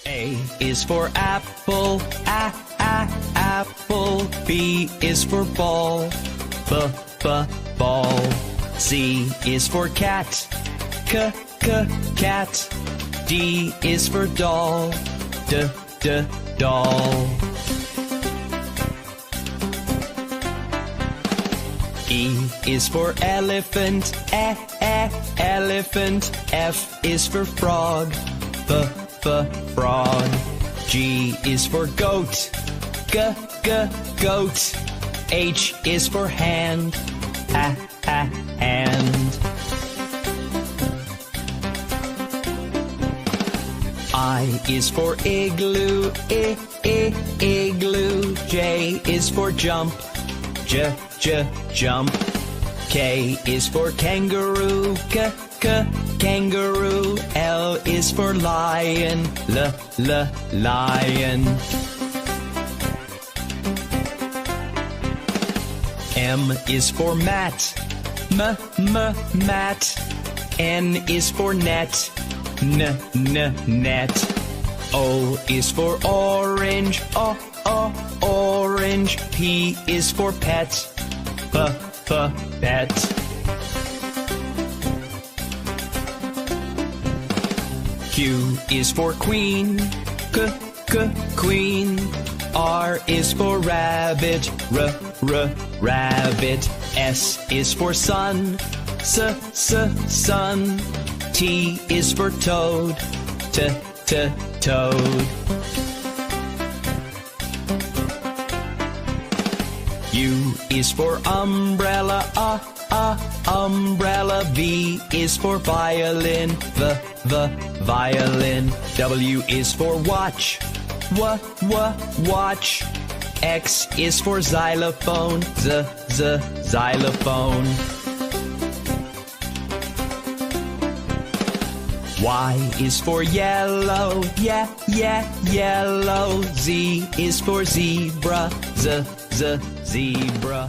A is for apple, apple. B is for ball, ball. C is for cat, cat. D is for doll, doll. E is for elephant, elephant. F is for frog, frog. G is for goat, goat. H is for hand, hand. I is for igloo, igloo. J is for jump, jump. K is for kangaroo, kangaroo. L is for lion, lion. M is for mat, mat. N is for net, net. O is for orange, orange. P is for pet, pet. Q is for queen, queen. R is for rabbit, rabbit. S is for sun, sun. T is for toad, toad. U is for umbrella, umbrella. V is for violin, violin. W is for watch, watch. X is for xylophone, xylophone. Y is for yellow, yellow. Z is for zebra, zebra.